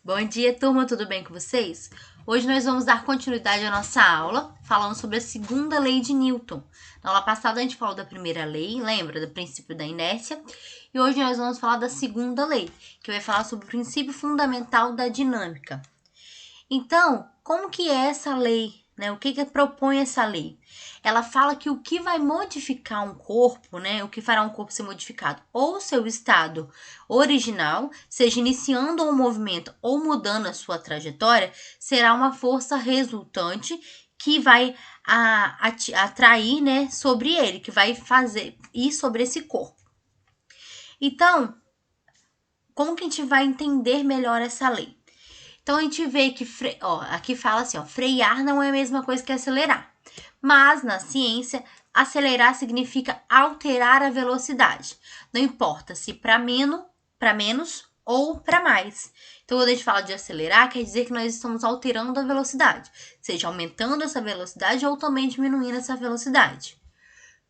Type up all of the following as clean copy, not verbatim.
Bom dia, turma, tudo bem com vocês? Hoje nós vamos dar continuidade à nossa aula, falando sobre a segunda lei de Newton. Na aula passada a gente falou da primeira lei, lembra? Do princípio da inércia. E hoje nós vamos falar da segunda lei, que vai falar sobre o princípio fundamental da dinâmica. Então, como que é essa lei? O que propõe essa lei? Ela fala que o que vai modificar um corpo, o que fará um corpo ser modificado, ou seu estado original, seja iniciando um movimento ou mudando a sua trajetória, será uma força resultante que vai atrair, sobre ele, que vai fazer ir sobre esse corpo. Então, como que a gente vai entender melhor essa lei? Então, a gente vê que, aqui fala assim, frear não é a mesma coisa que acelerar. Mas, na ciência, acelerar significa alterar a velocidade. Não importa se para menos ou para mais. Então, quando a gente fala de acelerar, quer dizer que nós estamos alterando a velocidade. Seja aumentando essa velocidade ou também diminuindo essa velocidade.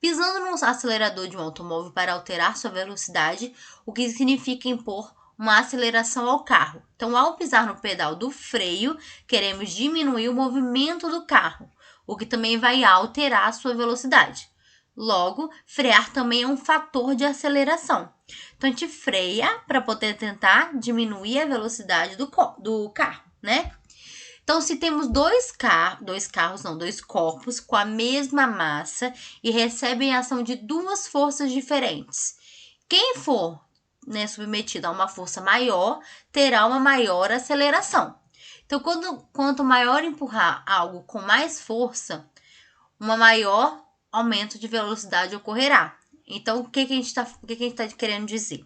Pisando no acelerador de um automóvel para alterar sua velocidade, o que significa impor uma aceleração ao carro. Então, ao pisar no pedal do freio, queremos diminuir o movimento do carro, o que também vai alterar a sua velocidade. Logo, frear também é um fator de aceleração. Então, a gente freia para poder tentar diminuir a velocidade do carro, né? Então, se temos dois corpos com a mesma massa e recebem a ação de duas forças diferentes, quem for submetido a uma força maior, terá uma maior aceleração. Então, quanto maior empurrar algo com mais força, um maior aumento de velocidade ocorrerá. Então, o que a gente está querendo dizer?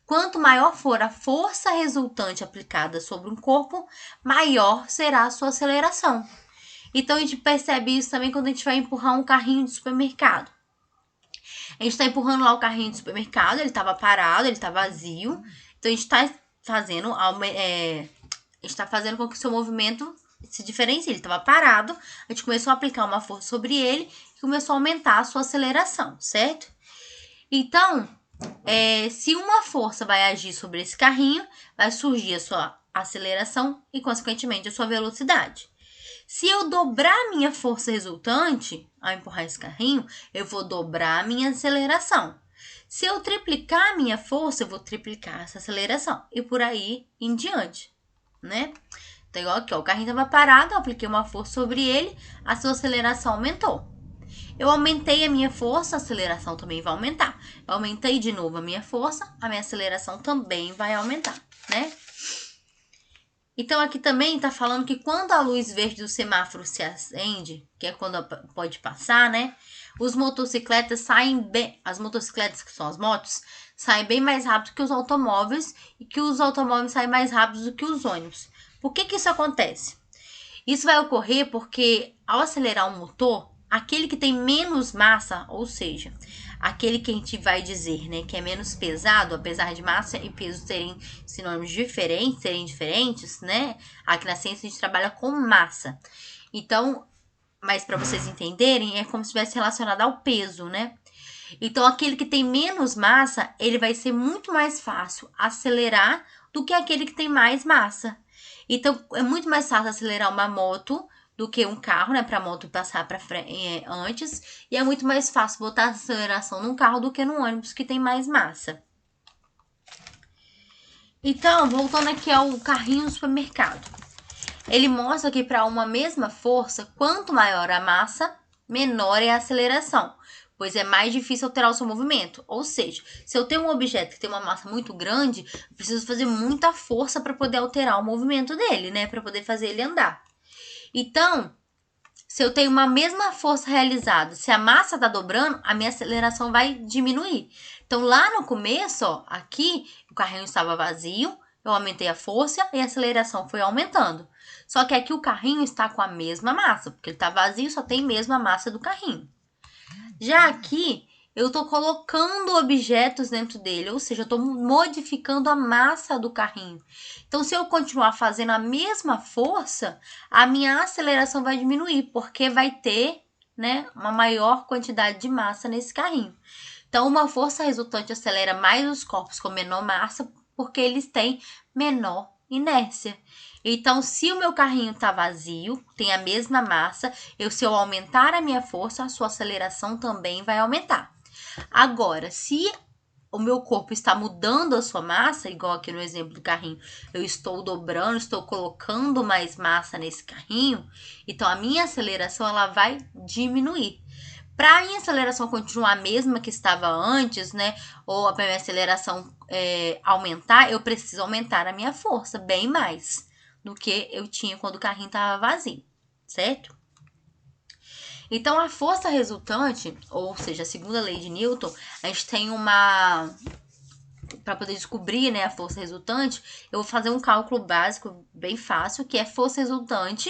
Quanto maior for a força resultante aplicada sobre um corpo, maior será a sua aceleração. Então, a gente percebe isso também quando a gente vai empurrar um carrinho de supermercado. A gente está empurrando lá o carrinho de supermercado, ele estava parado, ele está vazio. Então, a gente está fazendo com que o seu movimento se diferencie. Ele estava parado, a gente começou a aplicar uma força sobre ele e começou a aumentar a sua aceleração, certo? Então, se uma força vai agir sobre esse carrinho, vai surgir a sua aceleração e, consequentemente, a sua velocidade. Se eu dobrar a minha força resultante ao empurrar esse carrinho, eu vou dobrar a minha aceleração. Se eu triplicar a minha força, eu vou triplicar essa aceleração. E por aí em diante, né? Então, igual aqui, o carrinho estava parado, eu apliquei uma força sobre ele, a sua aceleração aumentou. Eu aumentei a minha força, a aceleração também vai aumentar. Eu aumentei de novo a minha força, a minha aceleração também vai aumentar, né? Então, aqui também está falando que quando a luz verde do semáforo se acende, que é quando pode passar, né? As motocicletas, que são as motos, saem bem mais rápido que os automóveis e que os automóveis saem mais rápido do que os ônibus. Por que isso acontece? Isso vai ocorrer porque, ao acelerar um motor, aquele que tem menos massa, ou seja, aquele que a gente vai dizer, que é menos pesado, apesar de massa e peso serem sinônimos diferentes, né? Aqui na ciência a gente trabalha com massa. Então, mas para vocês entenderem, é como se estivesse relacionado ao peso, né? Então, aquele que tem menos massa, ele vai ser muito mais fácil acelerar do que aquele que tem mais massa. Então, é muito mais fácil acelerar uma moto do que um carro, para a moto passar para frente antes. E é muito mais fácil botar aceleração num carro do que num ônibus que tem mais massa. Então, voltando aqui ao carrinho do supermercado. Ele mostra que para uma mesma força, quanto maior a massa, menor é a aceleração, pois é mais difícil alterar o seu movimento. Ou seja, se eu tenho um objeto que tem uma massa muito grande, eu preciso fazer muita força para poder alterar o movimento dele, para poder fazer ele andar. Então, se eu tenho uma mesma força realizada, se a massa está dobrando, a minha aceleração vai diminuir. Então, lá no começo, aqui, o carrinho estava vazio, eu aumentei a força e a aceleração foi aumentando. Só que aqui o carrinho está com a mesma massa, porque ele está vazio, só tem mesmo a massa do carrinho. Já aqui, eu estou colocando objetos dentro dele, ou seja, eu estou modificando a massa do carrinho. Então, se eu continuar fazendo a mesma força, a minha aceleração vai diminuir, porque vai ter, uma maior quantidade de massa nesse carrinho. Então, uma força resultante acelera mais os corpos com menor massa, porque eles têm menor inércia. Então, se o meu carrinho tá vazio, tem a mesma massa, se eu aumentar a minha força, a sua aceleração também vai aumentar. Agora, se o meu corpo está mudando a sua massa, igual aqui no exemplo do carrinho, eu estou dobrando, estou colocando mais massa nesse carrinho, então a minha aceleração ela vai diminuir. Para a minha aceleração continuar a mesma que estava antes, né? Ou a minha aceleração aumentar, eu preciso aumentar a minha força bem mais do que eu tinha quando o carrinho estava vazio, certo? Então, a força resultante, ou seja, a segunda lei de Newton, a gente tem para poder descobrir, né, a força resultante, eu vou fazer um cálculo básico bem fácil, que é força resultante.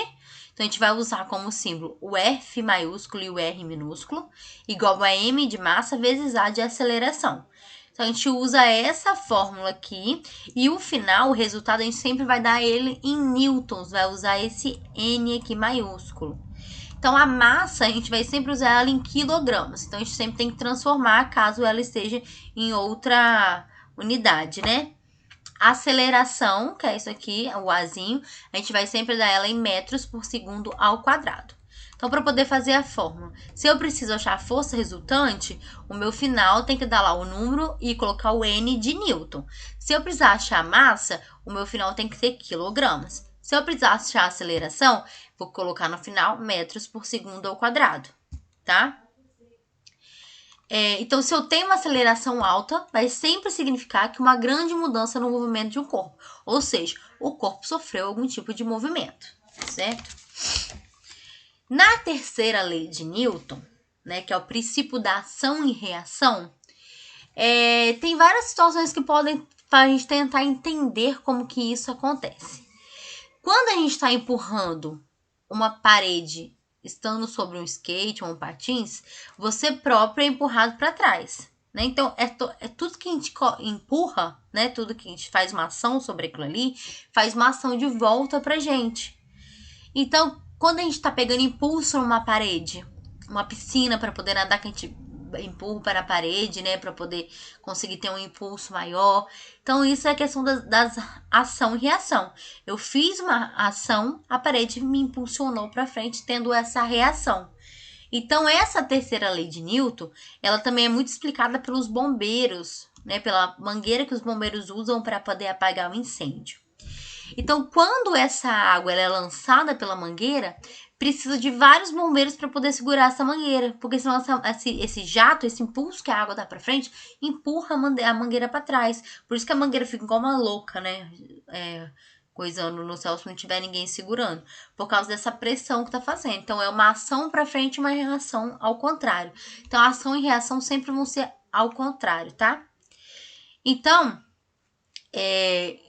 Então, a gente vai usar como símbolo o F maiúsculo e o R minúsculo, igual a M de massa vezes A de aceleração. Então, a gente usa essa fórmula aqui e o final, o resultado, a gente sempre vai dar ele em newtons, vai usar esse N aqui maiúsculo. Então, a massa, a gente vai sempre usar ela em quilogramas. Então, a gente sempre tem que transformar caso ela esteja em outra unidade, né? A aceleração, que é isso aqui, o Azinho, a gente vai sempre dar ela em metros por segundo ao quadrado. Então, para poder fazer a fórmula, se eu preciso achar a força resultante, o meu final tem que dar lá o número e colocar o N de Newton. Se eu precisar achar a massa, o meu final tem que ser quilogramas. Se eu precisar achar a aceleração, vou colocar no final metros por segundo ao quadrado, tá? Então, se eu tenho uma aceleração alta, vai sempre significar que uma grande mudança no movimento de um corpo. Ou seja, o corpo sofreu algum tipo de movimento, certo? Na terceira lei de Newton, né, que é o princípio da ação e reação, tem várias situações que podem a gente tentar entender como que isso acontece. Quando a gente está empurrando uma parede estando sobre um skate ou um patins, você próprio é empurrado para trás, né? Então, tudo que a gente empurra, né? Tudo que a gente faz uma ação sobre aquilo ali, faz uma ação de volta pra gente. Então, quando a gente está pegando impulso numa parede, uma piscina para poder nadar, que a gente empurra para a parede, né, para poder conseguir ter um impulso maior. Então, isso é a questão das ação e reação. Eu fiz uma ação, a parede me impulsionou para frente, tendo essa reação. Então, essa terceira lei de Newton, ela também é muito explicada pelos bombeiros, né, pela mangueira que os bombeiros usam para poder apagar o incêndio. Então, quando essa água ela é lançada pela mangueira, precisa de vários bombeiros para poder segurar essa mangueira, porque senão esse jato, esse impulso que a água dá para frente, empurra a mangueira para trás. Por isso que a mangueira fica igual uma louca, né? Coisando no céu se não tiver ninguém segurando, por causa dessa pressão que tá fazendo. Então, é uma ação para frente e uma reação ao contrário. Então, a ação e reação sempre vão ser ao contrário, tá? Então,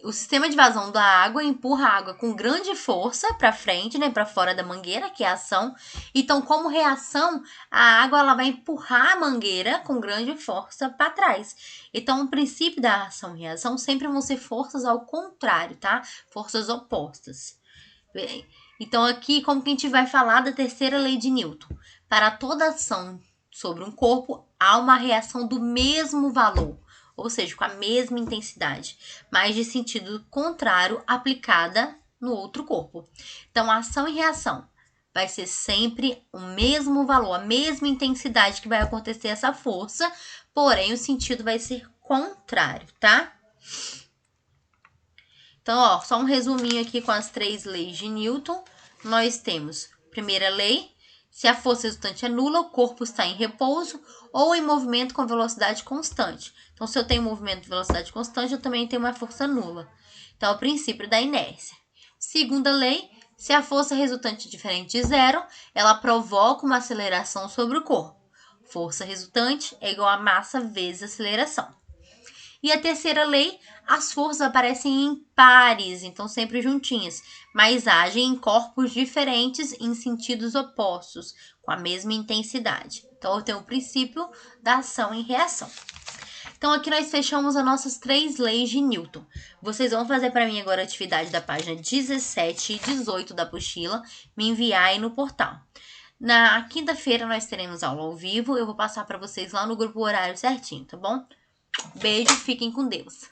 o sistema de vazão da água empurra a água com grande força para frente, né, para fora da mangueira, que é a ação. Então, como reação, a água ela vai empurrar a mangueira com grande força para trás. Então, o princípio da ação e reação sempre vão ser forças ao contrário, tá? Forças opostas. Então, aqui, como que a gente vai falar da terceira lei de Newton? Para toda ação sobre um corpo, há uma reação do mesmo valor, ou seja, com a mesma intensidade, mas de sentido contrário aplicada no outro corpo. Então, a ação e reação vai ser sempre o mesmo valor, a mesma intensidade que vai acontecer essa força, porém o sentido vai ser contrário, tá? Então, ó, só um resuminho aqui com as 3 leis de Newton. Nós temos, primeira lei, se a força resultante é nula, o corpo está em repouso ou em movimento com velocidade constante. Então, se eu tenho movimento de velocidade constante, eu também tenho uma força nula. Então, é o princípio da inércia. Segunda lei, se a força resultante é diferente de zero, ela provoca uma aceleração sobre o corpo. Força resultante é igual a massa vezes aceleração. E a terceira lei, as forças aparecem em pares, então sempre juntinhas, mas agem em corpos diferentes em sentidos opostos, com a mesma intensidade. Então, eu tenho o princípio da ação e reação. Então, aqui nós fechamos as nossas 3 leis de Newton. Vocês vão fazer para mim agora a atividade da página 17 e 18 da apostila, me enviar aí no portal. Na quinta-feira nós teremos aula ao vivo, eu vou passar para vocês lá no grupo horário certinho, tá bom? Beijo, fiquem com Deus.